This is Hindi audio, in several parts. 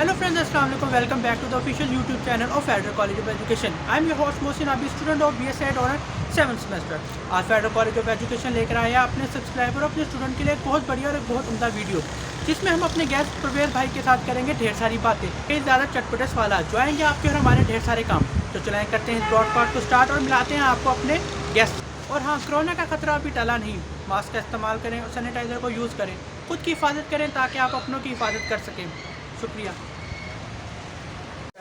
Hello friends, Assalamualaikum. Welcome back to the official YouTube channel of Federal College of Education. I am your host Mohsin Abi, student of BSc Ed Honor 7th semester. आज फेडरल कॉलेज ऑफ एजुकेशन लेकर आए हैं अपने सब्सक्राइबर और अपने स्टूडेंट के लिए एक बहुत बढ़िया और एक बहुत उम्दा वीडियो, जिसमें हम अपने गेस्ट प्रवेश भाई के साथ करेंगे ढेर सारी बातें, कई ज़्यादा चटपटे सवाल जो आएंगे आपके और हमारे ढेर सारे काम। तो चलाएं करते हैं इस ब्रॉडकास्ट को स्टार्ट और मिलाते हैं आपको अपने गेस्ट। और हाँ, कोरोना का खतरा अभी टला नहीं, मास्क का इस्तेमाल करें और सैनिटाइज़र को यूज़ करें, खुद की हिफाजत करें ताकि आप अपनों की हिफाजत कर सकें। शुक्रिया।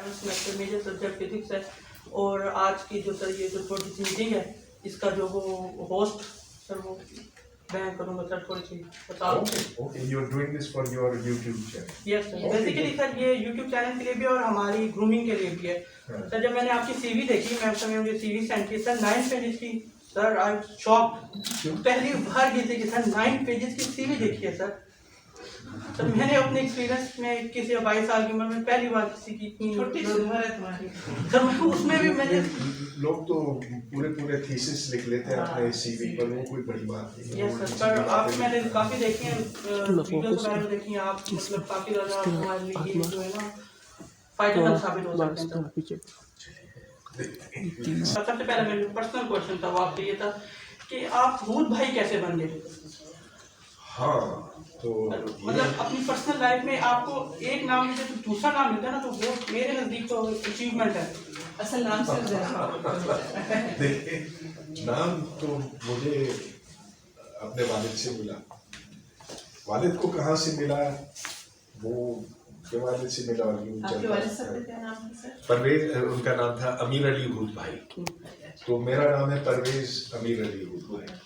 सेमेस्टर मेजर सब्जेक्ट फिजिक्स है और आज की जो सर ये जो छोटी सी मीटिंग है इसका जो वो होस्ट सर वो मैं करूँगा सर, थोड़ी सी बताओ। Okay, you are doing this for your YouTube channel. Yes sir, basically sir ये यूट्यूब चैनल के लिए भी और हमारी ग्रूमिंग के लिए भी है। सर जब मैंने आपकी सीवी देखी, मैम सर मुझे सीवी सेंड की सर 9 पेजेस की। सर आई शॉक, पहली बार ये थी कि सर 9 पेजेस की सीवी देखी है सर। तो मैंने अपने एक्सपीरियंस में 21 या 22 साल की उम्र में पहली बार किसी की इतनी छोटी सी उम्र है तुम्हारी सर, मैं उसमें भी मैंने लोग तो पूरे थीसिस लिख लेते हैं अपने सीवी पर, वो कोई बड़ी बात नहीं है। यस सर, आप मैंने काफ़ी देखी हैं वीडियोस वगैरह देखी हैं आप, मतलब काफ़ी ज़्यादा हमारे लिए ये जो है ना फायदेमंद साबित हो सकते हैं। सबसे पहले मेरा पर्सनल क्वेश्चन था वो आपसे ये था कि आप भूत भाई कैसे बन गए? हाँ, तो मतलब अपनी पर्सनल लाइफ में आपको एक नाम मिलता है तो दूसरा नाम मिलता है ना, तो वो मेरे नज़दीक तो अचीवमेंट है। असल नाम से देखिए, नाम तो मुझे अपने वालिद से मिला। वालिद को कहाँ से मिला वो के वालिद से मिला। परवेज उनका नाम था, अमीर अली भूत भाई, तो मेरा नाम है परवेज अमीर अली भूत भाई।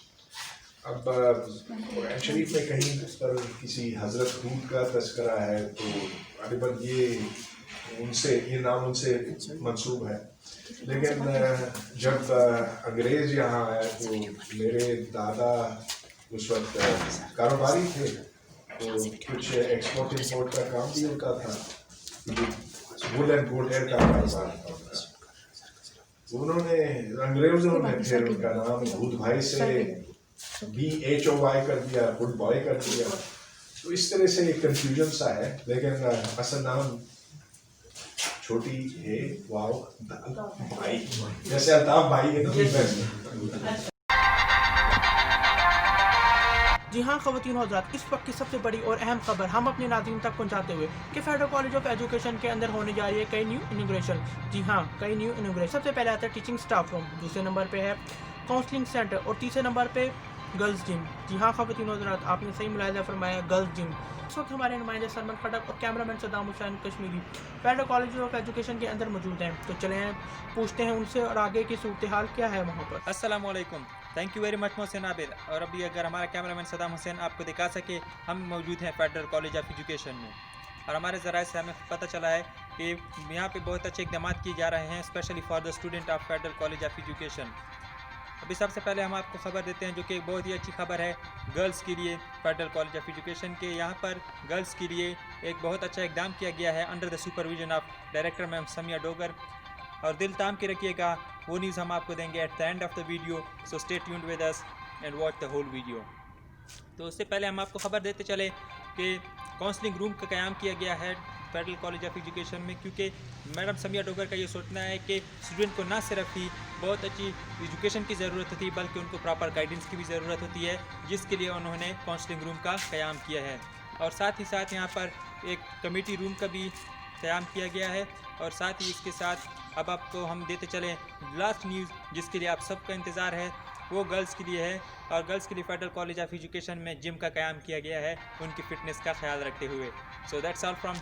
अब कुरान शरीफ में कहीं पर किसी हज़रत हूद का तज़किरा है तो अलिबन ये नाम उनसे मंसूब है। लेकिन जब अंग्रेज़ यहाँ आए तो मेरे दादा उस वक्त कारोबारी थे, तो कुछ एक्सपोर्ट इंपोर्ट का काम भी उनका था, वुल एंड गोल्ड हेयर का कारोबार था। उन्होंने अंग्रेज़ों ने फिर उनका नाम भूत भाई से BHOY कर दिया, गुड बॉय कर दिया, तो इस तरह से एक कंफ्यूजन सा है। लेकिन असल नाम छोटी है वाओ भाई, जैसे अल्ताफ भाई है ना। जी हाँ ख़वातीन और हज़रात, इस वक्त की सबसे बड़ी और अहम खबर हम अपने नाज़रीन तक पहुँचाते हुए कि फेडरल कॉलेज ऑफ एजुकेशन के अंदर होने जा रही है कई न्यू इनॉग्रेशन। जी हाँ, कई न्यू इनॉग्रेशन। सबसे पहले आता है टीचिंग स्टाफ रूम, दूसरे नंबर पे है काउंसलिंग सेंटर और तीसरे नंबर पे गर्ल्स जिम। जी हाँ ख़वातीन और हज़रात, आपने सही मुलाहिज़ा फरमाया, गर्ल्स जिम। इस वक्त हमारे नुमाइंदे सलमान खटक और cameraman Saddam Hussain Kashmiri federal college of education के अंदर मौजूद हैं। तो चलें पूछते हैं उनसे और आगे की सूरत हाल क्या है वहाँ पर। अस्सलाम वालेकुम, thank you very much Mohsin Abid. और अभी अगर हमारा कैमरामैन सद्दाम हुसैन आपको दिखा सके, हम मौजूद हैं फेडरल कॉलेज ऑफ एजुकेशन में और हमारे ज़राए से हमें पता चला है कि यहाँ पे बहुत अच्छे इक़दाम किए जा रहे हैं specially for the student of federal college of education. अभी सबसे पहले हम आपको ख़बर देते हैं जो कि बहुत ही अच्छी खबर है गर्ल्स के लिए। फेडरल कॉलेज ऑफ एजुकेशन के यहाँ पर गर्ल्स के लिए एक बहुत अच्छा इक़दाम किया गया है under the supervision of director ma'am Samiya Dogar, और दिल ताम के रखिएगा, वो न्यूज़ हम आपको देंगे at the end of the video, so stay tuned with us and watch the whole video. तो उससे पहले हम आपको ख़बर देते चले कि काउंसलिंग रूम का क़याम किया गया है फेडरल कॉलेज ऑफ एजुकेशन में, क्योंकि मैडम समिया डोगर का ये सोचना है कि स्टूडेंट को ना सिर्फ ही बहुत अच्छी एजुकेशन की ज़रूरत होती है बल्कि उनको प्रॉपर गाइडेंस की भी ज़रूरत होती है, जिसके लिए उन्होंने काउंसलिंग रूम का क़याम किया है। और साथ ही साथ यहाँ पर एक कमेटी रूम का भी क़याम किया गया है। और साथ ही इसके साथ अब आपको हम देते चलें लास्ट न्यूज़, जिसके लिए आप सबका इंतज़ार है, वो गर्ल्स के लिए है। और गर्ल्स के लिए फेडरल कॉलेज ऑफ एजुकेशन में जिम का क़याम किया गया है उनकी फ़िटनेस का ख्याल रखते हुए। So that's all from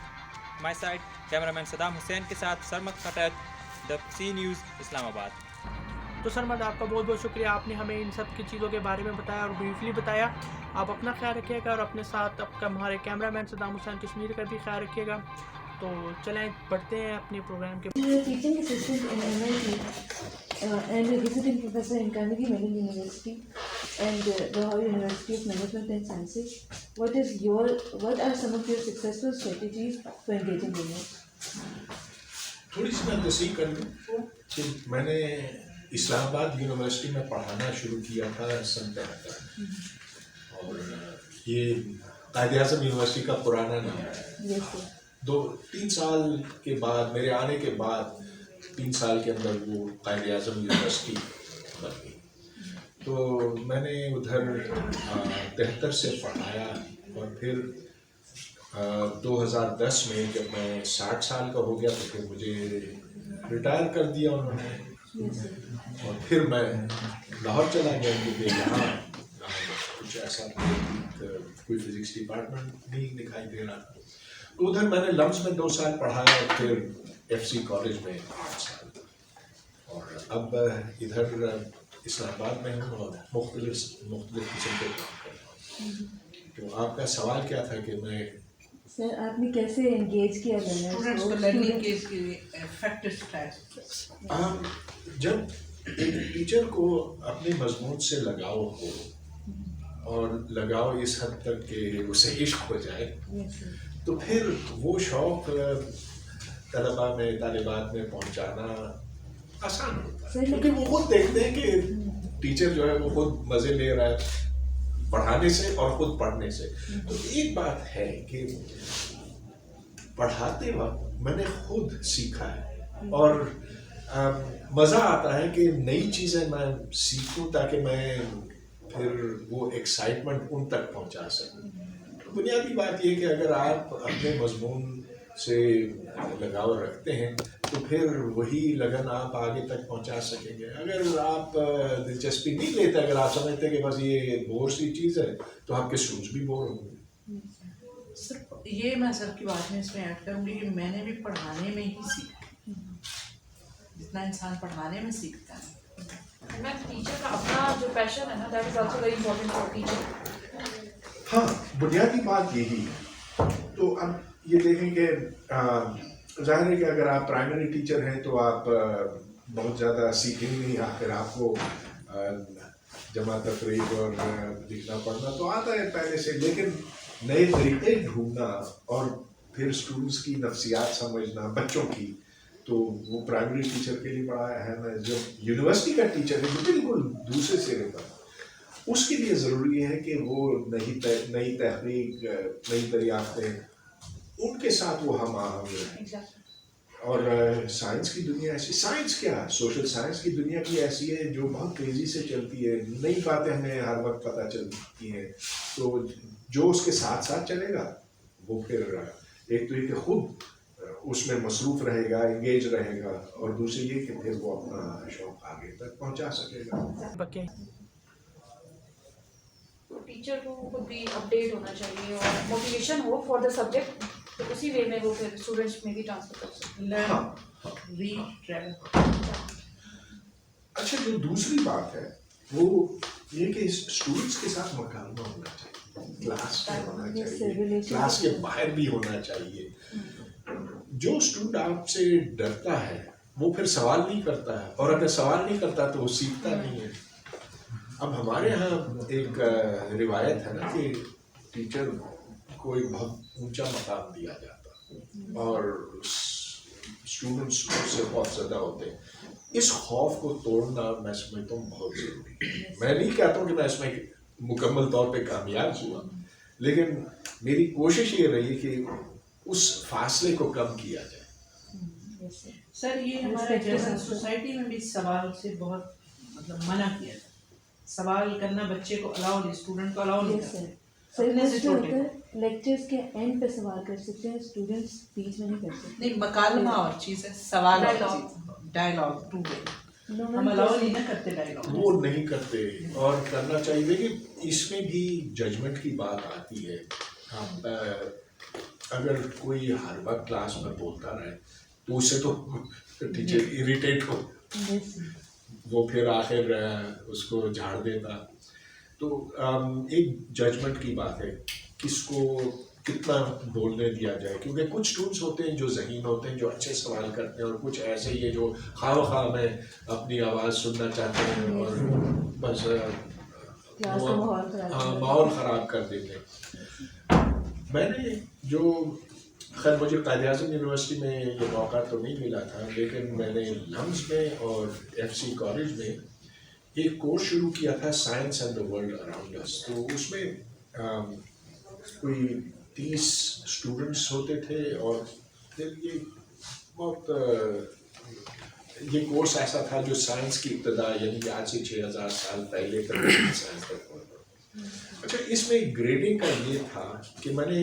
my side, cameraman Saddam Hussain के साथ सरमद खटक, द सी न्यूज़ इस्लामाबाद। तो सरमद, आपका बहुत बहुत शुक्रिया, आपने हमें इन सब की चीज़ों के बारे में बताया और ब्रीफली बताया। आप अपना ख्याल रखिएगा और अपने साथ आपका हमारे कैमरामैन सद्दाम हुसैन कश्मीर का भी ख्याल रखिएगा। तो चलें बढ़ते हैं अपने प्रोग्राम के। Teaching assistant in MIT and a visiting professor in Carnegie Mellon University and the Ohio University of Management and Sciences. What are some of your successful strategies for engaging women? थोड़ी सी मैं तस्दीक कर लूँ कि मैंने इस्लामाबाद यूनिवर्सिटी में पढ़ाना शुरू किया था सन 73 और ये कायद-ए-आज़म यूनिवर्सिटी का पुराना नाम है। 2-3 साल के बाद, मेरे आने के बाद 3 साल के अंदर वो कायद आज़म यूनिवर्सिटी बन गई। तो मैंने उधर 73 से पढ़ाया और फिर 2010 में जब मैं 60 साल का हो गया तो फिर मुझे रिटायर कर दिया उन्होंने। और फिर मैं लाहौर चला गया क्योंकि यहाँ कुछ ऐसा कोई फिजिक्स डिपार्टमेंट नहीं दिखाई दे रहा। तो उधर मैंने लम्स में 2 साल पढ़ाया और फिर FC कॉलेज में 8 साल। और अब इधर इस्लामाबाद में हूँ और मुख्तलिफ किस्म के काम कर रहा हूँ। तो आपका सवाल क्या था कि मैं सर आपने कैसे एंगेज किया स्टूडेंट्स को लर्निंग के इफेक्टिव स्ट्रैटेजी। जब एक टीचर को अपने मजमून से लगाव हो और लगाव इस हद तक कि उसे इश्क हो जाए, तो फिर वो शौक तलबा में, तालिबात में पहुंचाना आसान होता है क्योंकि वो खुद देखते हैं कि टीचर जो है वो खुद मज़े ले रहा है पढ़ाने से और खुद पढ़ने से। तो एक बात है कि पढ़ाते वक्त मैंने खुद सीखा है और मज़ा आता है कि नई चीज़ें मैं सीखूं ताकि मैं फिर वो एक्साइटमेंट उन तक पहुंचा सकूं। बुनियादी बात ये कि अगर आप अपने मजमून से लगाव रखते हैं तो फिर वही लगन आप आगे तक पहुंचा सकेंगे। अगर आप दिलचस्पी नहीं लेते, अगर आप समझते कि बस ये बोर सी चीज़ है, तो आपके स्टूडेंट्स भी बोर होंगे। सर ये मैं सर की बात में इसमें ऐड करूँगी कि मैंने भी पढ़ाने में ही सीखा, जितना इंसान पढ़ाने में सीखता है। मैं टीचर का अपना जो पैशन है ना, that is also very important for teacher. हाँ, बुनियादी बात यही है। तो अब ये देखें कि जाहिर है कि अगर आप प्राइमरी टीचर हैं तो आप बहुत ज़्यादा सीखेंगे नहीं, आखिर आपको जमा तफरीक और लिखना पढ़ना तो आता है पहले से, लेकिन नए तरीके ढूंढना और फिर स्टूडेंट्स की नफ्सियात समझना बच्चों की, तो वो प्राइमरी टीचर के लिए बड़ा अहम है। जो यूनिवर्सिटी का टीचर है जो बिल्कुल दूसरे सिरे पर, उसके लिए ज़रूरी है कि वो नई तहरीक, नई दरियाफ्तें, उनके साथ वो हम आहंग रहें। और साइंस की दुनिया ऐसी, साइंस क्या, सोशल साइंस की दुनिया भी ऐसी है जो बहुत तेज़ी से चलती है, नई बातें हमें हर वक्त पता चलती हैं। तो जो उसके साथ साथ चलेगा वो फिर एक तो ये कि खुद उसमें मसरूफ़ रहेगा, एंगेज रहेगा, और दूसरी ये कि फिर वो अपना शौक आगे तक पहुंचा सकेगा। टीचर को खुद भी अपडेट होना चाहिए और मोटिवेशन हो फॉर द सब्जेक्ट, तो उसी वे में वो फिर स्टूडेंट्स में भी ट्रांसफर कर सकते हैं। Learn, read, travel. अच्छा, जो दूसरी बात है वो ये कि स्टूडेंट्स के साथ मुकाबला होना चाहिए, क्लास में होना चाहिए, क्लास के बाहर भी होना चाहिए। जो स्टूडेंट आपसे डरता है वो फिर सवाल नहीं करता है, और अगर सवाल नहीं करता तो वो सीखता नहीं है। अब हमारे यहाँ एक रिवायत है ना कि टीचर को एक बहुत ऊंचा मकाम दिया जाता और स्टूडेंट्स उससे बहुत ज़्यादा होते हैं। इस खौफ को तोड़ना मैं समझता हूँ बहुत ज़रूरी है। मैं नहीं कहता हूँ कि मैं इसमें मुकम्मल तौर पे कामयाब हुआ, लेकिन मेरी कोशिश ये रही कि उस फासले को कम किया जाए। सर ये हमारे जर्मन सोसाइटी में भी सवाल से बहुत मतलब मना किया था। सवाल करना बच्चे को अलाउ नहीं, स्टूडेंट को अलाउ नहीं करते। अपने से छोटे लेक्चर्स के एंड पे सवाल कर सकते हैं, स्टूडेंट्स बीच में नहीं कर सकते। नहीं, मकालमा और चीज़ है, सवाल और चीज़, डायलॉग टू वे। हम अलाउ नहीं ना करते डायलॉग, वो नहीं करते और करना चाहिए। लेकिन इसमें भी जजमेंट की बात आती है। अगर कोई हर वक्त क्लास में बोलता रहे तो उससे तो टीचर इरिटेट हो, वो फिर आखिर उसको झाड़ देता। तो एक जजमेंट की बात है, किसको कितना बोलने दिया जाए, क्योंकि कुछ स्टूडेंट्स होते हैं जो ज़हीन होते हैं, जो अच्छे सवाल करते हैं, और कुछ ऐसे ही है जो खामखा में अपनी आवाज़ सुनना चाहते हैं और बस माहौल ख़राब कर देते हैं। मैंने जो खैर मुझे कायद-ए-आज़म यूनिवर्सिटी में ये मौका तो नहीं मिला था, लेकिन मैंने लम्स में और FC कॉलेज में एक कोर्स शुरू किया था, science and the world around us. तो उसमें कोई 30 स्टूडेंट्स होते थे और फिर ये बहुत ये कोर्स ऐसा था जो साइंस की इब्तदा यानी कि आज से 6000 साल पहले तक साइंस तक पहुंचा। अच्छा, इसमें ग्रेडिंग का ये था कि मैंने,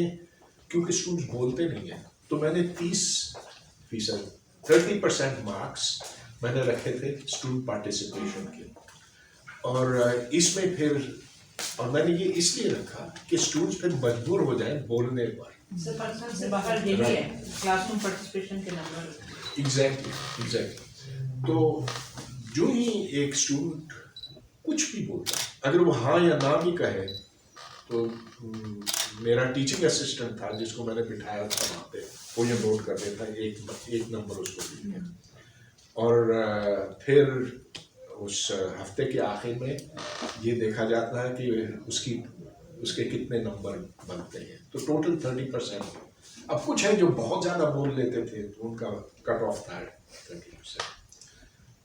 क्योंकि स्टूडेंट्स बोलते नहीं हैं, तो मैंने 30% 30% मार्क्स मैंने रखे थे स्टूडेंट पार्टिसिपेशन के। और इसमें फिर, और मैंने ये इसलिए रखा कि स्टूडेंट्स फिर मजबूर हो जाएं बोलने पर। पर्सन से बाहर यही है क्लासरूम पार्टिसिपेशन के नंबर। एग्जैक्टली। तो जो ही एक स्टूडेंट कुछ भी बोलता है, अगर वो हाँ या ना भी कहे, तो मेरा टीचिंग असिस्टेंट था जिसको मैंने बिठाया था वहाँ पे, वो ये नोट कर देता, एक नंबर उसको दिया। और फिर उस हफ्ते के आखिर में ये देखा जाता है कि उसके कितने नंबर बनते हैं। तो टोटल 30%। अब कुछ है जो बहुत ज़्यादा बोल लेते थे तो उनका कट ऑफ था 30%,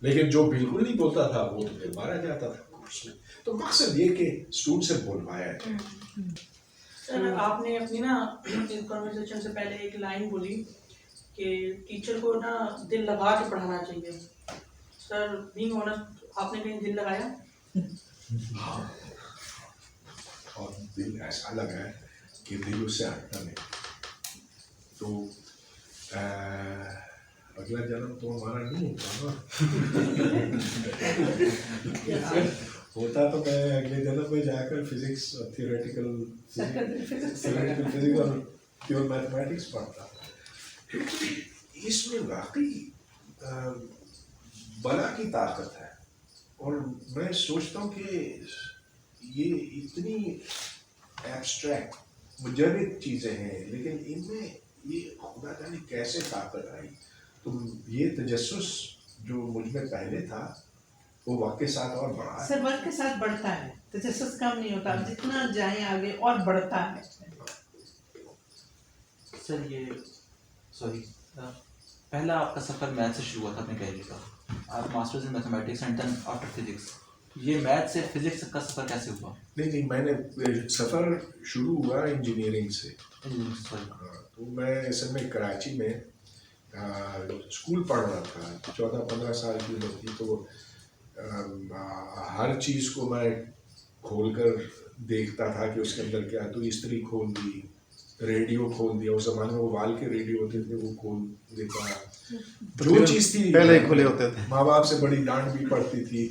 लेकिन जो बिल्कुल नहीं बोलता था वो तो फिर मारा जाता था कोर्स में। तो मकसद ये कि स्टूडेंट से बोलवाया जाए। सर, आपने अपनी ना इस कन्वर्सेशन से पहले एक लाइन बोली कि टीचर को ना दिल लगा के पढ़ाना चाहिए। सर, बीइंग ऑनेस्ट, आपने कहीं दिल लगाया? हाँ, और दिल ऐसा लगा है कि दिल उससे हटता नहीं। तो अगला जन्म तो हमारा नहीं होता ना। होता तो मैं अगले जन्म में जाकर फिजिक्स, थियोरेटिकल फिजिक्स और प्योर मैथमेटिक्स पढ़ता। क्योंकि इसमें वाकई बला की ताकत है। और मैं सोचता हूँ कि ये इतनी एब्स्ट्रैक्ट मुजर्रद चीज़ें हैं, लेकिन इनमें ये खुदा जाने कैसे ताकत आई। तो ये तजस्सुस जो मुझ में पहले था वो वक्त के साथ और बढ़ा है। सर, वक्त के साथ बढ़ता है, तजस्सुस कम नहीं होता, जितना जाए आगे और बढ़ता है। सर ये पहला आपका सफ़र मैथ से शुरू हुआ था अपने कैरियर का। आप masters in mathematics and then after physics. ये मैथ से फिजिक्स का सफ़र कैसे हुआ? नहीं, मैंने सफ़र शुरू हुआ इंजीनियरिंग से। तो मैं असल में कराची में स्कूल पढ़ रहा था, 14-15 साल की उम्र थी। तो हर चीज़ को मैं खोल कर देखता था कि उसके अंदर क्या है। तो इस्त्री खोल दी, रेडियो खोल दिया। उस ज़माने में वो वाल के रेडियो होते थे, वो खोल देता। जो चीज़ थी पहले ही खुले होते थे। माँ बाप से बड़ी डांट भी पड़ती थी।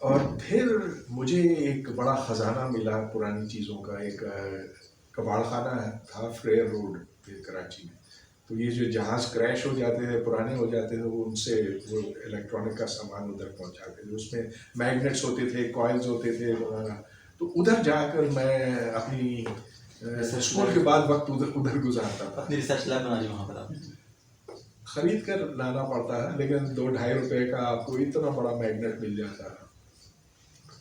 और फिर मुझे एक बड़ा ख़जाना मिला पुरानी चीज़ों का। एक कबाड़ खाना था फ्रेयर रोड पे कराची में। तो ये जो जहाज़ क्रैश हो जाते थे, पुराने हो जाते थे, वो उनसे वो इलेक्ट्रॉनिक का सामान उधर पहुंचाते थे। उसमें मैग्नेट्स होते थे, कॉइल्स होते थे वगैरह। तो उधर जाकर मैं अपनी स्कूल के बाद वक्त उधर गुजारता था। अपनी रिसर्च लैब बना ली वहाँ पर आपने? ख़रीद कर लाना पड़ता है, लेकिन 2-2.5 रुपये का आपको इतना बड़ा मैग्नेट मिल जाता है।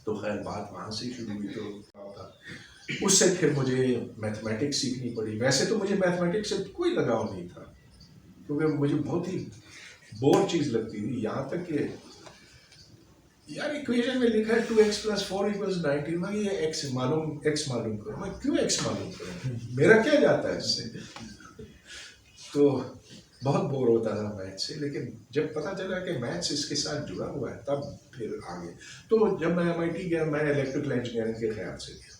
तो खैर बात वहाँ से शुरू हुई। तो उससे फिर मुझे मैथमेटिक्स सीखनी पड़ी। वैसे तो मुझे मैथमेटिक्स से कोई लगाव नहीं था, क्योंकि मुझे बहुत ही बोर चीज़ लगती थी। यहाँ तक कि यार इक्वेशन में लिखा है 2x + 4 = 19, मैं ये x मालूम करूँ। मैं क्यों x मालूम करूँ, मेरा क्या जाता है इससे। तो बहुत बोर होता था मैथ से। लेकिन जब पता चला कि मैथ्स इसके साथ जुड़ा हुआ है, तब फिर आगे। तो जब मैं MIT गया, मैं इलेक्ट्रिकल इंजीनियरिंग के ख्याल से गया,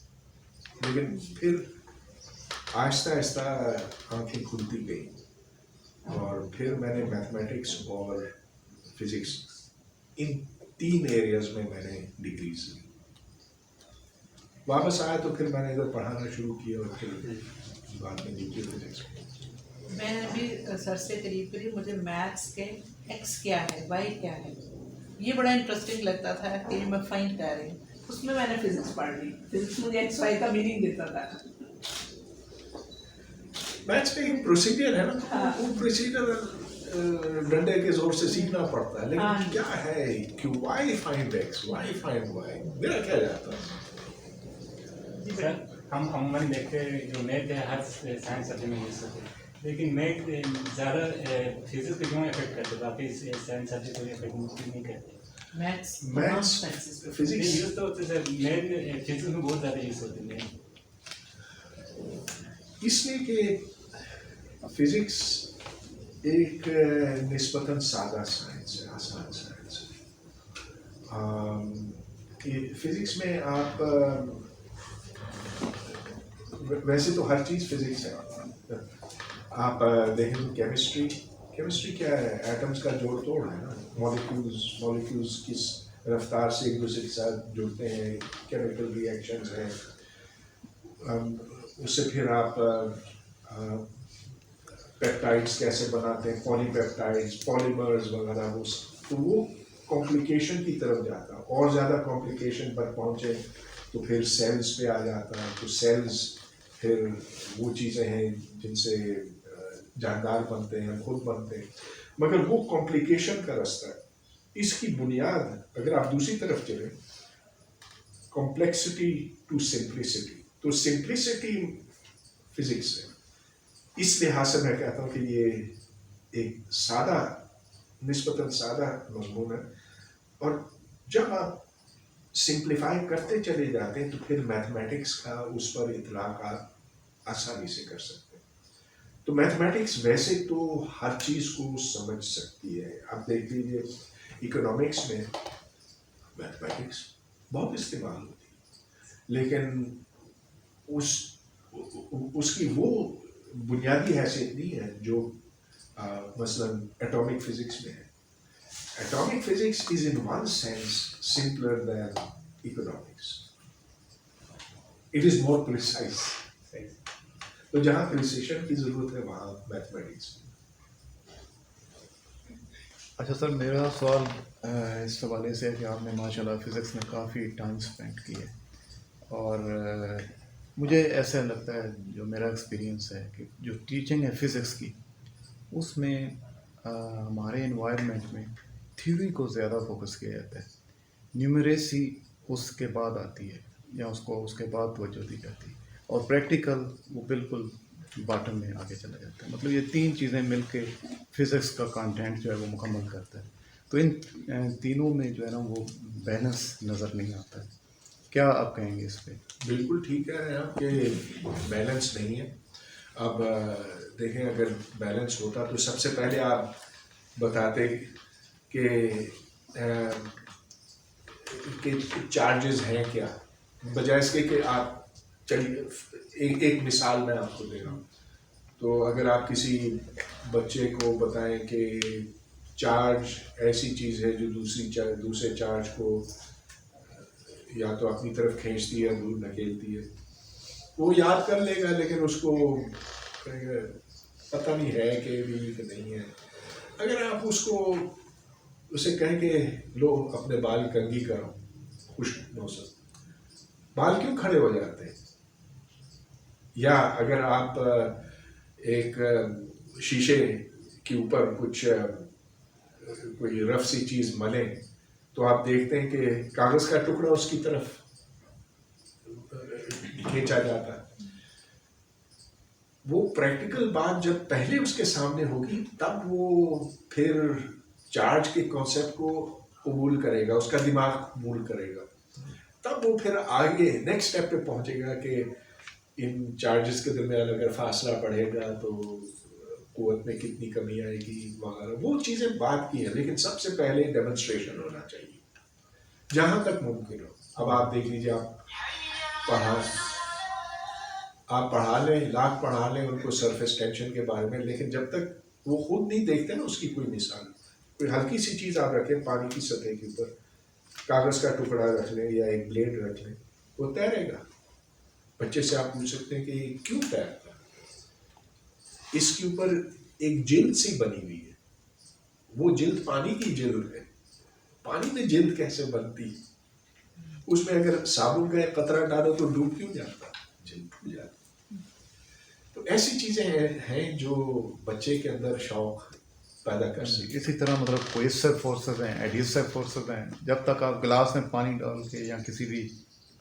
लेकिन फिर आहिस्ता आहिस्ता आँखें खुलती गई। और फिर मैंने मैथमेटिक्स और फिज़िक्स, इन 3 एरियाज़ में मैंने डिग्रीज ली। वापस आया तो फिर मैंने इधर पढ़ाना शुरू किया और फिर बाद में न्यूक्लियर फिजिक्स। मैंने भी सर से करीब मुझे मैथ्स के x क्या है, y क्या है, ये बड़ा इंटरेस्टिंग लगता था कि मैं फाइंड कर रही हूँ। उसमें मैंने फिजिक्स पढ़ ली। फिजिक्स मुझे x y का मीनिंग देता था। मैथ्स में एक प्रोसीजर है ना, हाँ। वो प्रोसीजर डंडे के जोर से सीखना पड़ता है। लेकिन हाँ। क्या है कि why find x, why find y, मेरा क्या जाता है। सर, हम अमूमन देखते हैं जो मैथ है हर साइंस सब्जेक्ट में यूज़ होते हैं, लेकिन मैथ ज़्यादा फिजिक्स को क्यों इफेक्ट करते, बाकी साइंस सब्जेक्ट को इफेक्ट नहीं करते? मैथ्स फिजिक्स यूज़ तो होते सर, मैथ फिजिक्स में बहुत ज़्यादा यूज़ होते हैं। इसलिए कि फिजिक्स एक निस्बतन सादा साइंस है, आसान साइंस है। फिजिक्स में आप वैसे तो हर चीज़ फिजिक्स है। आप देखें केमिस्ट्री, केमिस्ट्री क्या है? एटम्स का जोड़ तोड़ है ना, मॉलिक्यूल्स किस रफ्तार से एक दूसरे के साथ जुड़ते हैं, केमिकल रिएक्शंस हैं। उससे फिर आप पेप्टाइड्स कैसे बनाते हैं, पॉलीपेप्टाइड्स, पॉलीमर्स वगैरह, उस तो वो कॉम्प्लिकेशन की तरफ जाता है। और ज़्यादा कॉम्प्लिकेशन पर पहुँचे तो फिर सेल्स पे आ जाता है। तो सेल्स फिर वो चीज़ें हैं जिनसे जानदार बनते हैं, हम खुद बनते हैं, मगर वो कॉम्प्लिकेशन का रास्ता है। इसकी बुनियाद अगर आप दूसरी तरफ चले, कॉम्प्लेक्सिटी टू सिंप्लिसिटी, तो सिंप्लिसिटी फिजिक्स है। इस लिहाज से मैं कहता हूँ कि ये एक सादा, निस्बतन सादा मजमून है। और जब आप सिंप्लीफाई करते चले जाते हैं तो फिर मैथमेटिक्स का उस पर इतलाक आप आसानी से कर सकते हैं। तो मैथमेटिक्स वैसे तो हर चीज़ को समझ सकती है। आप देख लीजिए इकोनॉमिक्स में मैथमेटिक्स बहुत इस्तेमाल होती है, लेकिन उसकी वो बुनियादी हैसियत नहीं है जो मसलन एटॉमिक फिजिक्स में है। Atomic physics is in one sense simpler than economics, it is more precise. तो जहाँ प्रिसिशन की जरूरत है वहाँ मैथमेटिक्स। अच्छा सर, मेरा सवाल इस हवाले से है कि आपने माशाल्लाह फ़िज़िक्स में काफ़ी टाइम स्पेंड किया है, और मुझे ऐसा लगता है, जो मेरा एक्सपीरियंस है, कि जो टीचिंग है फ़िज़िक्स की, उसमें हमारे इन्वायरमेंट में थ्योरी को ज़्यादा फोकस किया जाता है, न्यूमरेसी उसके बाद आती है या उसको उसके बाद तवज्जो दी जाती है, और प्रैक्टिकल वो बिल्कुल बॉटम में आगे चला जाता है। मतलब ये तीन चीज़ें मिलके फ़िज़िक्स का कंटेंट जो है वो मुकम्मल करता है। तो इन तीनों में जो है ना वो बैलेंस नज़र नहीं आता है। क्या आप कहेंगे इस पे? बिल्कुल ठीक कह रहे हैं आप कि बैलेंस नहीं है। अब देखें, अगर बैलेंस होता तो सबसे पहले आप बताते कि चार्जेस हैं क्या, बजाय इसके कि आप चलिए एक मिसाल मैं आपको दे रहा हूँ। तो अगर आप किसी बच्चे को बताएं कि चार्ज ऐसी चीज़ है जो दूसरे चार्ज को या तो अपनी तरफ खींचती है, दूर धकेलती है, वो याद कर लेगा, लेकिन उसको पता नहीं है कि भी कि नहीं है। अगर आप उसे कहें कि लो अपने बाल कंघी करो, खुश्क मौसम, बाल क्यों खड़े हो जाते हैं? या अगर आप एक शीशे के ऊपर कोई रफ सी चीज़ मलें, तो आप देखते हैं कि कागज़ का टुकड़ा उसकी तरफ खींचा जाता है। वो प्रैक्टिकल बात जब पहले उसके सामने होगी, तब वो फिर चार्ज के कॉन्सेप्ट को कबूल करेगा, उसका दिमाग कबूल करेगा, तब वो फिर आगे नेक्स्ट स्टेप पे पहुंचेगा कि इन चार्जेस के दरमियान अगर फासला बढ़ेगा तो कुव्वत में कितनी कमी आएगी वगैरह। वो चीज़ें बात की हैं, लेकिन सबसे पहले डेमोन्स्ट्रेशन होना चाहिए जहाँ तक मुमकिन हो। अब आप देख लीजिए, आप पढ़ा लें, लाख पढ़ा लें उनको सरफेस टेंशन के बारे में, लेकिन जब तक वो खुद नहीं देखते ना उसकी कोई मिसाल, कोई हल्की सी चीज़ आप रखें पानी की सतह के ऊपर, कागज़ का टुकड़ा रख लें या एक ब्लेड रख लें, वो तैरेगा। बच्चे से आप पूछ सकते हैं कि ये क्यों तैरता है? इसके ऊपर एक जिल्द सी बनी हुई है, वो जिल्द पानी की जिल्द है। पानी में जिल्द कैसे बनती है? उसमें अगर साबुन का एक कतरा डालो तो डूब क्यों जाता? जिल्द डूब जाती। तो ऐसी चीज़ें हैं जो बच्चे के अंदर शौक पैदा कर सकती। इसी तरह मतलब कोएसिव फोर्सेस हैं, एडहेसिव फोर्सेस हैं। जब तक आप गिलास में पानी डाल के या किसी भी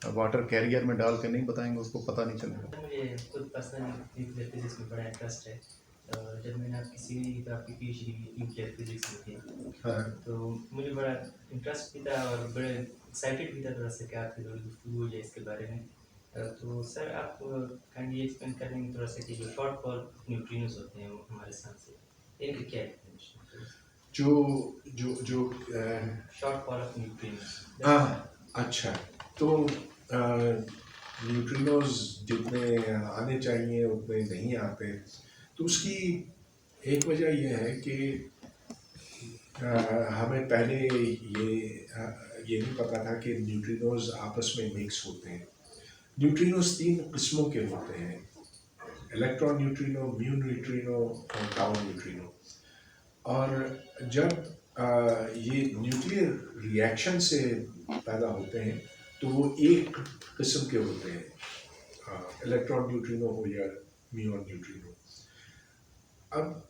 वाटर कैरियर में डाल के नहीं बताएंगे, उसको पता नहीं चलेगा। मुझे खुद पर्सनली फिजिक्स में बड़ा इंटरेस्ट है। जब मैंने आपकी PhD न्यूक्लियर फिजिक्स में की, हाँ। तो मुझे बड़ा इंटरेस्ट भी था और बड़े एक्साइटेड भी था थोड़ा सा कि आपकी थोड़ी गुफ्तगू हो जाए इसके बारे में। तो सर आप काइंडली एक्सप्लेन करेंगे थोड़ा सा कि जो शॉर्ट फॉल न्यूट्रिनोस होते हैं हमारे सन से, इनका क्या एक्सप्लेनेशन है? जो जो जो शॉर्ट फॉल ऑफ न्यूट्रिनोस। अच्छा, तो न्यूट्रिनोज जितने आने चाहिए उतने नहीं आते, तो उसकी एक वजह यह है कि हमें पहले ये नहीं पता था कि न्यूट्रिनोज आपस में मिक्स होते हैं। न्यूट्रिनोज 3 किस्मों के होते हैं, इलेक्ट्रॉन न्यूट्रिनो, म्यू न्यूट्रिनो और टाउ न्यूट्रिनो। और जब ये न्यूक्लियर रिएक्शन से पैदा होते हैं तो वो एक किस्म के होते हैं, इलेक्ट्रॉन न्यूट्रिनो हो या म्यून न्यूट्रिनो। अब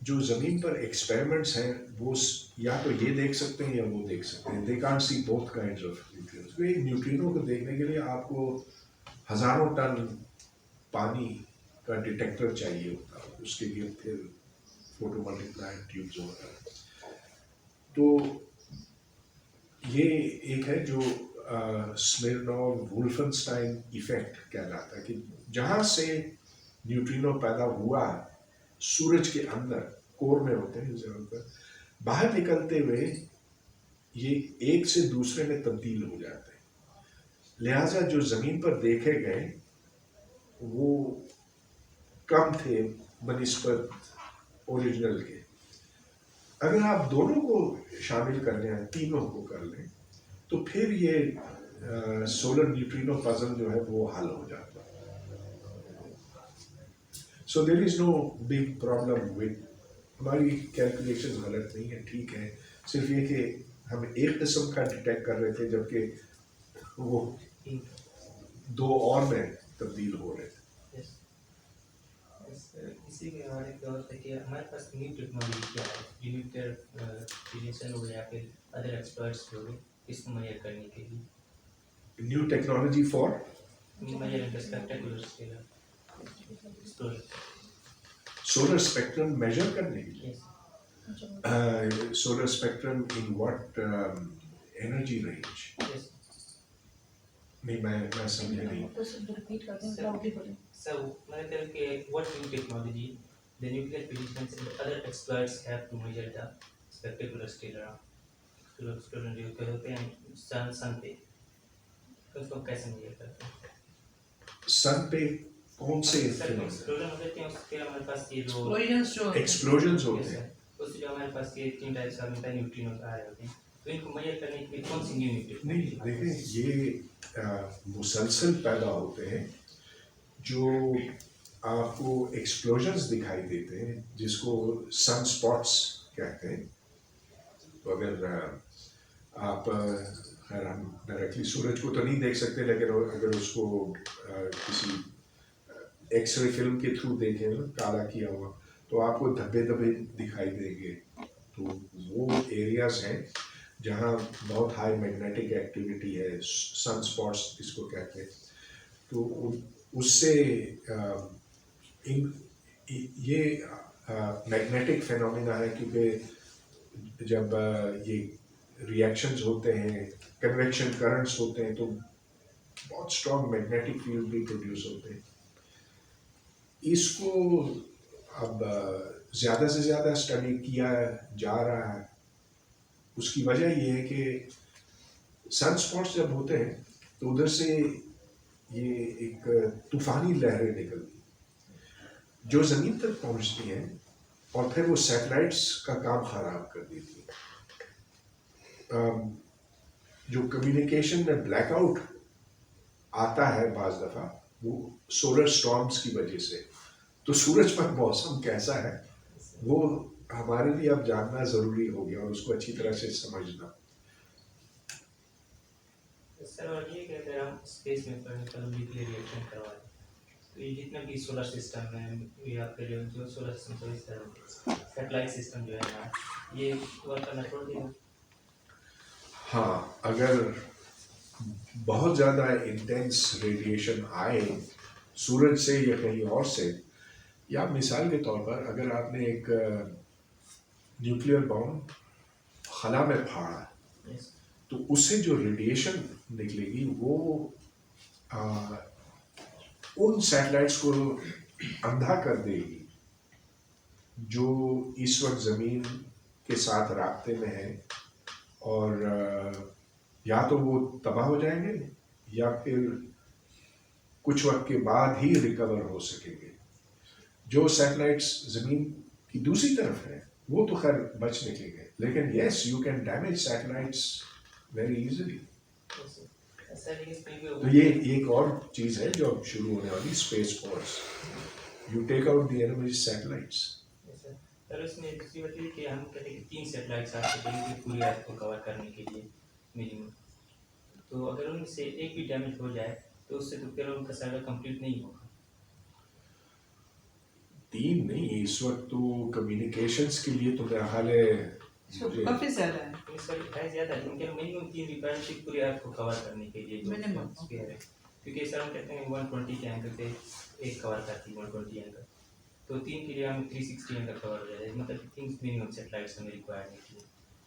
जो ज़मीन पर एक्सपेरिमेंट्स हैं वो या तो ये देख सकते हैं या वो देख सकते हैं, they can't C both kinds of neutrinos. तो एक न्यूट्रिनो को देखने के लिए आपको हज़ारों टन पानी का डिटेक्टर चाहिए होता है, उसके लिए फिर फोटो मल्टीप्लाई ट्यूब्स होता है। तो ये एक है जो स्मिर्नोव वुल्फेनस्टाइन इफेक्ट कहलाता है, कि जहाँ से न्यूट्रिनो पैदा हुआ सूरज के अंदर कोर में होते हैं जमीन पर, बाहर निकलते हुए ये एक से दूसरे में तब्दील हो जाते हैं। लिहाजा जो जमीन पर देखे गए वो कम थे बनिस्बत ओरिजिनल के। अगर आप दोनों को शामिल कर लें, तीनों को कर लें, तो फिर ये सोलर न्यूट्रिनो पजल जो है वो हल हो जाता है। So there is no big problem with, हमारी कैलकुलेशन गलत नहीं है, ठीक है, सिर्फ ये कि हम एक किस्म का डिटेक्ट कर रहे थे जबकि वो 2 और में तब्दील हो रहे थे। इसी के हमारे एक और था कि हमारे पास न्यू टेक्नोलॉजी क्या है, न्यूक्लियर फिजिशियन हो या फिर अदर एक्सपर्ट्स हो गए, इसको मेजर करने के लिए। New technology for measure in spectacular scale solar spectrum measure करने के लिए। Solar spectrum in what energy range? नहीं, मैं समझा नहीं। So, मैंने कहा कि what new technology the nuclear physicians and other experts have to measure the spectacular stellar जो क्या होते हैं सन पे, तो उसको कैसे मेजर करते हैं? सन पे कौन से एक्सप्लोजन होते हैं, उसके हमारे पास ये जो एक्सप्लोजन्स होते हैं, उससे जो हमारे पास ये 3 टाइप्स का मिलता है न्यूट्रिनोस आ रहे होते हैं, तो इनको मेजर करने के लिए कौन सी न्यू नहीं देखें, ये मुसलसल पैदा होते हैं जो आपको एक्सप्लोजन्स दिखाई देते हैं, जिसको सन स्पॉट्स कहते हैं। तो अगर आप खैर हम डायरेक्टली सूरज को तो नहीं देख सकते, लेकिन अगर उसको किसी एक्सरे फिल्म के थ्रू देखें ना, काला किया हुआ, तो आपको धब्बे धब्बे दिखाई देंगे। तो वो एरियाज हैं जहाँ बहुत हाई मैग्नेटिक एक्टिविटी है, सन स्पॉट्स इसको कहते हैं। तो उससे ये मैग्नेटिक फेनोमेना है, क्योंकि जब ये रिएक्शंस होते हैं, कन्वेक्शन करंट्स होते हैं, तो बहुत स्ट्रॉन्ग मैग्नेटिक फील्ड भी प्रोड्यूस होते हैं। इसको अब ज़्यादा से ज़्यादा स्टडी किया जा रहा है। उसकी वजह ये है कि सन स्पॉट्स जब होते हैं तो उधर से ये एक तूफ़ानी लहरें निकलती हैं जो ज़मीन तक पहुंचती हैं और फिर वो सैटेलाइट्स का काम ख़राब कर देती हैं। जो कम्युनिकेशन में ब्लैकआउट आता है बाज़ दफ़ा, वो सोलर स्टॉर्म्स की वजह से। तो सूरज पर मौसम कैसा है वो हमारे लिए अब जानना ज़रूरी हो गया और उसको अच्छी तरह से समझना। सर, और ये कि अगर हम स्पेस में न्यूक्लियर रिएक्शन करवाएं, तो ये जितना भी सोलर सिस्टम है, ये आपके जो सोलर सिस्टम सैटेलाइट सिस्टम जो है ना, ये वर्क करना छोड़ देगा। हाँ, अगर बहुत ज़्यादा इंटेंस रेडिएशन आए सूरज से या कहीं और से, या मिसाल के तौर पर अगर आपने एक न्यूक्लियर बॉम्ब खला में फाड़ा, तो उससे जो रेडिएशन निकलेगी वो उन सैटेलाइट्स को अंधा कर देगी जो इस वक्त ज़मीन के साथ राब्ते में है, और या तो वो तबाह हो जाएंगे या फिर कुछ वक्त के बाद ही रिकवर हो सकेंगे। जो सैटेलाइट्स ज़मीन की दूसरी तरफ है वो तो खैर बच निकलेंगे, लेकिन yes you can damage satellites very easily. Sir इसमें भी तो ये एक और चीज़ है जो अब शुरू होने वाली, space force, you take out the enemy satellites. Sir उसमें दूसरी बात ये कि हम कहते हैं कि 3 सैटेलाइट्स आ सकेंगे पूरी अर्थ को कवर करने के लिए मिनिमम। तो अगर उनसे एक भी डैमेज हो जाए तो उससे तो फिर उनका सर्वे कंप्लीट नहीं होगा। 3 नहीं, इस वक्त तो कम्युनिकेशंस के लिए तो मेरा ख्याल है मुझे काफ़ी ज़्यादा है। नहीं सर है ज़्यादा, लेकिन मिनिमम 3 रिक्वायरमेंट थी पूरी अर्थ को कवर करने के लिए जो Minimum, स्फीयर है। क्योंकि सर हम कहते हैं 120 के एंगल पे एक कवर करती है 120 एंगल, तो 3 के लिए हमें 360 एंगल कवर हो जाएगा, मतलब 3 मिनिमम सैटेलाइट्स हमें रिक्वायर्ड है।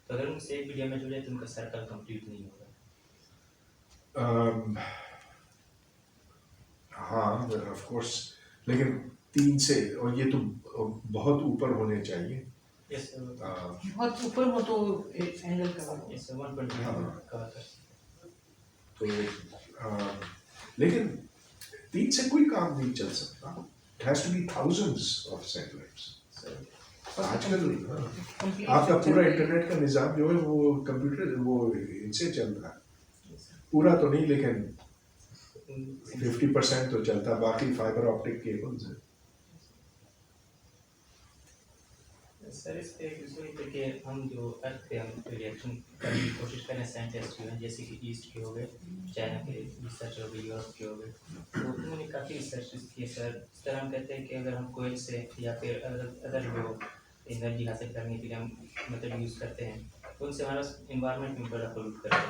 तो अगर उनसे एक भी डैमेज हो जाए तो उनका सर्कल कंप्लीट नहीं होगा। हाँ ऑफ कोर्स, लेकिन 3 से, और ये तो बहुत ऊपर होने चाहिए। यस सर, बहुत ऊपर हो तो एक एंगल कवर। यस सर 120 हाँ। कवर कर सकते तो लेकिन 3 से कोई काम नहीं चल सकता, it has to be thousands of satellites. Sir. आजकल आपका पूरा इंटरनेट का निज़ाम जो है वो कंप्यूटर वो इनसे चल रहा है, पूरा तो नहीं लेकिन 50% तो चलता, बाकी फाइबर ऑप्टिक केबल्स है। सर इस पे दूसरी थे कि हम जो अर्थ पे हम रिएक्शन करने की कोशिश कर रहे हैं, साइंटिस्ट जो हैं जैसे कि ईस्ट के हो गए, चाइना के रिसर्च हो गए, यूरोप के हो गए, तो उन्होंने काफ़ी रिसर्च किए सर। इस तरह हम कहते हैं कि अगर हम कोयल से या फिर अदर जो एनर्जी हासिल करने के लिए हम मतलब यूज़ करते हैं तो उनसे हमारा इन्वायरमेंट में बड़ा पोल्यूट करते हैं,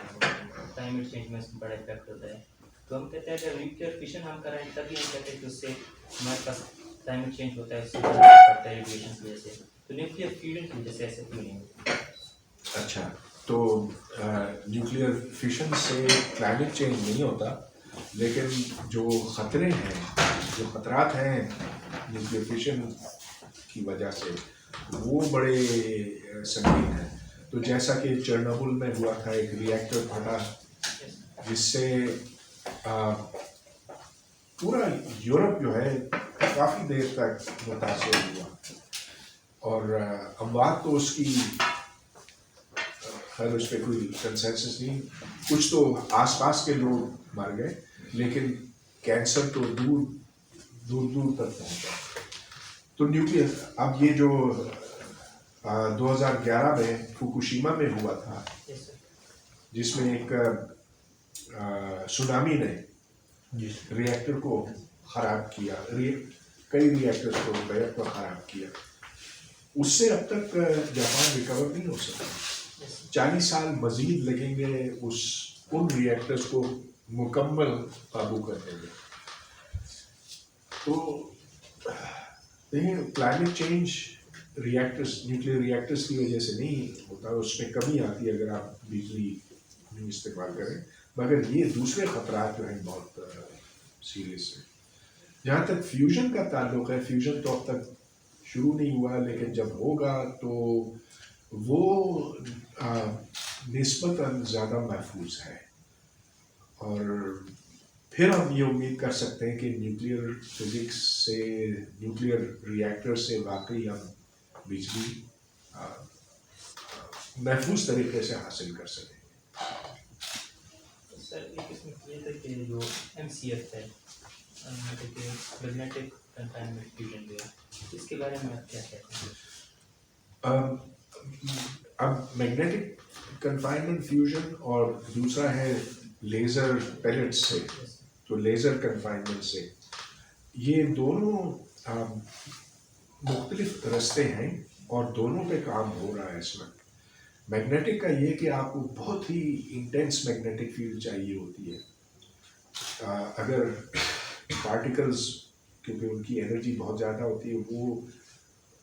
क्लाइमेट चेंज में बड़ा इफेक्ट होता है। तो हम कहते हैं अगर न्यूक्लियर फिशन हम कराएं तभी हम कहते हैं कि उससे हमारे पास क्लाइमेट चेंज होता है, उससे पड़ता है रेडिएशन की वजह से। तो न्यूक्लियर फ्यूजन की वजह से ऐसे क्यों नहीं होता? अच्छा, तो न्यूक्लियर फिशन से क्लाइमेट चेंज नहीं होता, लेकिन जो ख़तरे हैं, जो ख़तरात हैं न्यूक्लियर फिशन की वजह से वो बड़े संगीन हैं। तो जैसा कि चेरनोबिल में हुआ था, एक रिएक्टर फटा जिससे पूरा यूरोप जो है काफ़ी देर तक मुतासर हुआ, और अमवात तो उसकी खैर उस पर कोई कंसेंसस नहीं, कुछ तो आसपास के लोग मर गए, लेकिन कैंसर तो दूर दूर दूर तक पहुंचा। तो न्यूक्लियर, अब ये जो 2011 में फुकुशिमा में हुआ था, जिसमें एक सुनामी ने रिएक्टर को ख़राब किया, कई रिएक्टर्स को बैरक को ख़राब किया, उससे अब तक जापान रिकवर नहीं हो सका। 40 साल मजीद लगेंगे उन रिएक्टर्स को मुकम्मल काबू करने में। तो देखिए, climate change reactors, nuclear reactors की वजह से नहीं होता, उसमें कमी आती है अगर आप बिजली नहीं इस्तेमाल करें, मगर ये दूसरे ख़तरात जो हैं बहुत सीरियस है। जहाँ तक फ्यूजन का ताल्लुक है, फ्यूजन तो अब तक शुरू नहीं हुआ, लेकिन जब होगा तो वो निस्बतन ज़्यादा महफूज है, और फिर हम ये उम्मीद कर सकते हैं कि न्यूक्लियर फिज़िक्स से, न्यूक्लियर रिएक्टर से वाकई हम बिजली महफूज तरीके से हासिल कर सकेंगे। सर एक इसमें ये था कि जो MCF है, मैग्नेटिक कन्फाइनमेंट फ्यूजन जो है, इसके बारे में आप क्या कहते हैं? अब मैग्नेटिक कन्फाइनमेंट फ्यूजन और दूसरा है लेज़र पैलेट्स से, तो लेज़र कन्फाइनमेंट से, ये दोनों मुख्तलिफ रास्ते हैं और दोनों पे काम हो रहा है इस वक्त। मैग्नेटिक का ये कि आपको बहुत ही इंटेंस मैग्नेटिक फील्ड चाहिए होती है। अगर पार्टिकल्स, क्योंकि उनकी एनर्जी बहुत ज़्यादा होती है, वो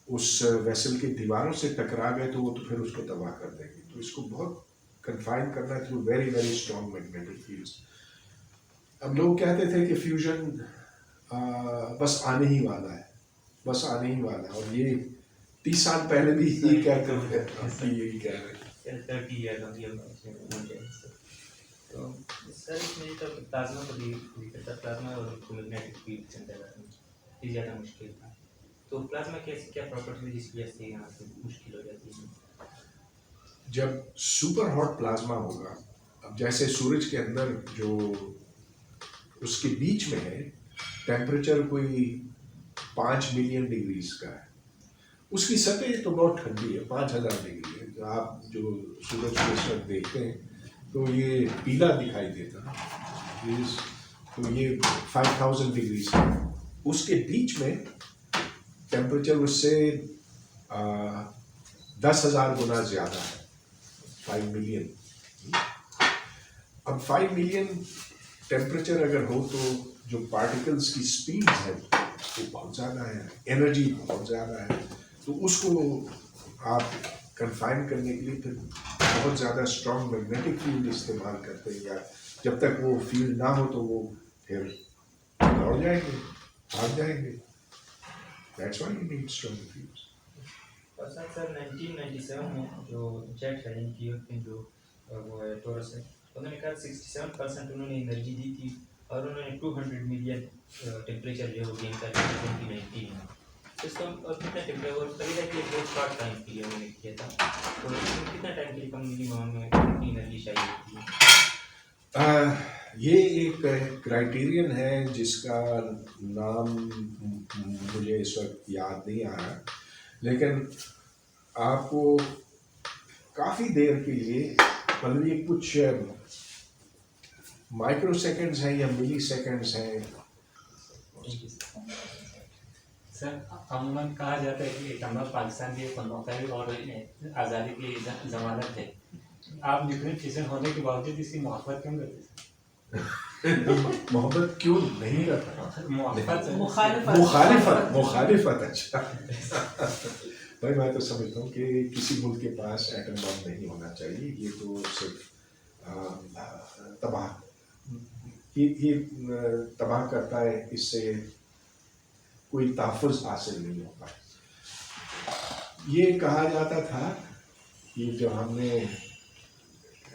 उस वेसल की दीवारों से टकरा गए तो वो तो फिर उसको तबाह कर देंगे। तो इसको बहुत कन्फाइन करना है through very very strong magnetic fields. अब लोग कहते थे कि फ्यूजन बस आने ही वाला है, बस आने ही वाला है। और ये 30 साल पहले भी ये क्या कर रहे थे, यही कह रहे थे। 30 years of your तो सर इसमें तो प्लाज्मा को भी दिक्कत है, प्लाज्मा और मैग्नेटिक फील्ड सेंटर ये ज़्यादा मुश्किल था। तो प्लाज्मा कैसे क्या प्रॉपर्टी जिसकी वजह से यहाँ से मुश्किल हो जाती है? जब सुपर हॉट प्लाज्मा होगा, अब जैसे सूरज के अंदर जो उसके बीच में है टेम्परेचर कोई 5 मिलियन डिग्रीज का है, उसकी सतह तो बहुत ठंडी है, 5000 डिग्री है। तो आप जो सूरज को इस वक्त देखते हैं तो ये पीला दिखाई देता है, तो ये 5000 डिग्रीज है। उसके बीच में टेम्परेचर उससे 10,000 गुना ज़्यादा है, 5 मिलियन। अब 5 मिलियन टेम्परेचर अगर हो तो जो पार्टिकल्स की स्पीड है वो बहुत ज़्यादा है, एनर्जी बहुत ज़्यादा है। तो उसको आप कन्फाइन करने के लिए फिर बहुत ज़्यादा स्ट्रॉन्ग मैग्नेटिक फील्ड इस्तेमाल करते हैं, या जब तक वो फील्ड ना हो तो वो फिर दौड़ जाएंगे, भाग जाएंगे। That's why you need strong fields. और सर 1997 में जो जेट है इनकी जो वो है टोरस है, उन्होंने कहा 67% उन्होंने एनर्जी दी थी और उन्होंने 200 मिलियन टेम्परेचर जो है वो गेन कर लिया 2019 में। तो इसको और कितना टेम्परेचर और कभी तक ये बहुत शॉर्ट टाइम के लिए उन्होंने किया था, तो इसमें कितना टाइम के लिए कम मिनिमम में कितनी एनर्जी चाहिए होती है? ये एक क्राइटेरियन है जिसका नाम मुझे इस वक्त याद नहीं आ रहा, लेकिन आपको काफ़ी देर के लिए मतलब ये कुछ माइक्रो सेकेंड्स हैं या मिली सेकेंड्स हैं। सर अमूमन कहा जाता है कि एक हमारा पाकिस्तान की बनौताई और आज़ादी की जमानत है, आप न्यूक्लियर फिशन होने के बावजूद इसकी मोहब्बत क्यों करते हैं? मोहब्बत क्यों नहीं करता? मुखालिफत। मुखालिफत अच्छा भाई मैं तो समझता हूँ कि किसी मुल्क के पास एटम बम नहीं होना चाहिए। ये तो सिर्फ तबाह ये तबाह करता है, इससे कोई तहफ़्फ़ुज़ हासिल नहीं होता। ये कहा जाता था कि जो हमने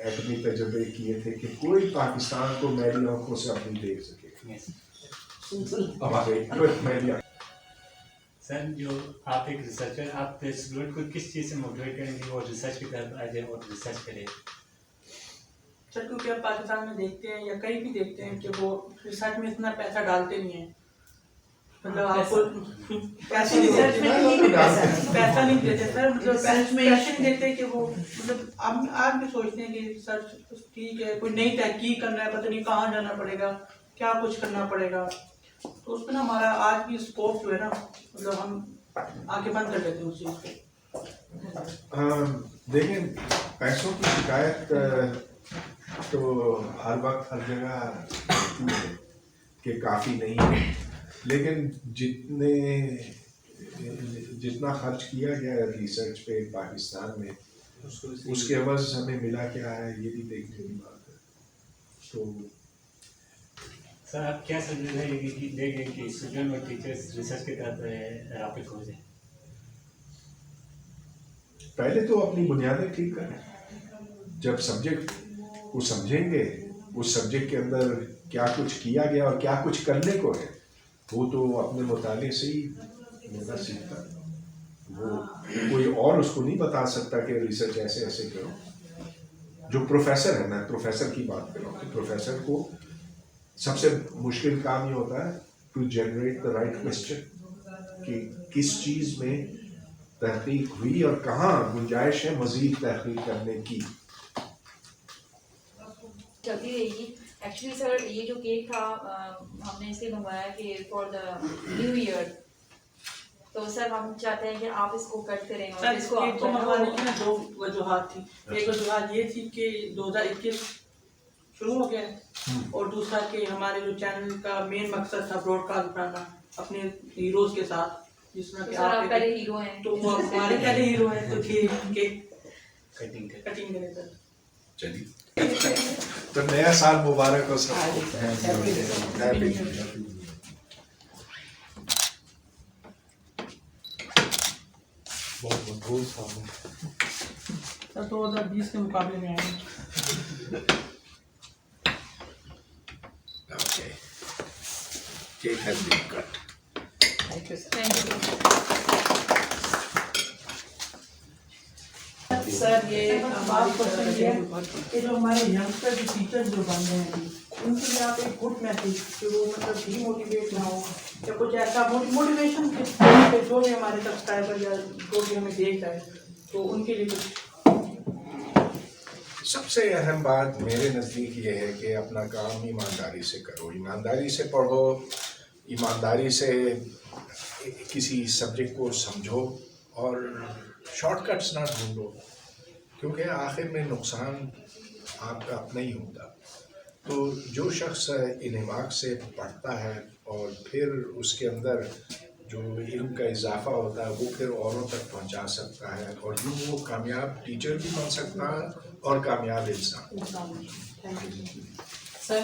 एटमी तजर्बे किए थे कि कोई पाकिस्तान को मेरी आंखों से अब नहीं देख सके। सर जो आप एक रिसर्चर, आप स्टूडेंट को किस चीज़ से मोटिवेट करेंगे वो रिसर्च की तरफ आ जाए और रिसर्च करें? सर क्योंकि आप पाकिस्तान में देखते हैं या कहीं भी देखते हैं कि वो रिसर्च में इतना पैसा डालते नहीं है, मतलब आपको पैसे रिसर्च में पैसा नहीं देते सर, मतलब पैसे नहीं देते कि वो मतलब आप भी सोचते हैं कि रिसर्च ठीक है, कोई नई तहकीक करना है, पता नहीं कहाँ जाना पड़ेगा, क्या कुछ करना पड़ेगा, तो उसमें ना हमारा आज भी स्कोप जो है ना, मतलब हम आंखें बंद कर देते हैं उस चीज़ पे। देखें पैसों की शिकायत तो हर वक्त हर जगह कि काफ़ी नहीं है, लेकिन जितना खर्च किया गया है रिसर्च पे पाकिस्तान में उसके अवज़ हमें मिला क्या है ये भी देखने की बात है। तो सर आप क्या सजेस्ट देंगे कि स्टूडेंट और टीचर्स रिसर्च की तरफ राबित हो जाए? पहले तो अपनी बुनियादें ठीक करें, जब सब्जेक्ट को समझेंगे उस सब्जेक्ट के अंदर क्या कुछ किया गया और क्या कुछ करने को है, वो तो अपने मुताले से ही बंदा सीखता है, वो कोई और उसको नहीं बता सकता कि रिसर्च ऐसे ऐसे करो। जो प्रोफेसर है, मैं प्रोफेसर की बात कर रहा हूँ, तो प्रोफेसर को सबसे मुश्किल काम ये होता है to generate the right question कि किस चीज़ में तहकीक हुई और कहाँ गुंजाइश है मज़ीद तहकीक करने की। चलती रहेगी। एक्चुअली सर ये जो केक था हमने इसलिए मंगवाया कि फॉर द न्यू ईयर, तो सर हम चाहते हैं कि आप इसको कट करें और इसको आप मंगवाने की ना दो वजूहात थी। एक वजूहात ये थी कि 2021 शुरू हो गया है और दूसरा कि हमारे जो चैनल का मेन मकसद था ब्रॉडकास्ट करना अपने हीरोज के साथ, जिस तरह के आप पहले हीरो हैं, तो वो हमारे पहले हीरो हैं, तो केक कटिंग करें सर। चलिए तो नया साल मुबारक हो सब। बहुत मकबूल साहब हैं। सर 2020 के मुकाबले में आए। Okay. Cake has been cut. Thank you sir. Thank you. Sir ये बात क्वेश्चन ये है कि जो हमारे यंगस्टर जो टीचर्स जो बन रहे हैं अभी, उनके लिए आप एक गुड मैसेज कि वो मतलब डीमोटिवेट ना हो या कुछ ऐसा मोटिवेशन के जो भी हमारे सब्सक्राइबर या जो भी हमें देख रहा है तो उनके लिए कुछ। सबसे अहम बात मेरे नज़दीक ये है कि अपना काम ईमानदारी से करो, ईमानदारी से पढ़ो, ईमानदारी से किसी सब्जेक्ट को समझो और शॉर्टकट्स ना ढूंढो, क्योंकि आखिर में नुकसान आपका अपना ही होगा। तो जो शख्स इल्म से पढ़ता है और फिर उसके अंदर जो इल्म का इजाफा होता है वो फिर औरों तक पहुंचा सकता है और यूँ वो कामयाब टीचर भी बन सकता है और कामयाब इंसान। Thank you sir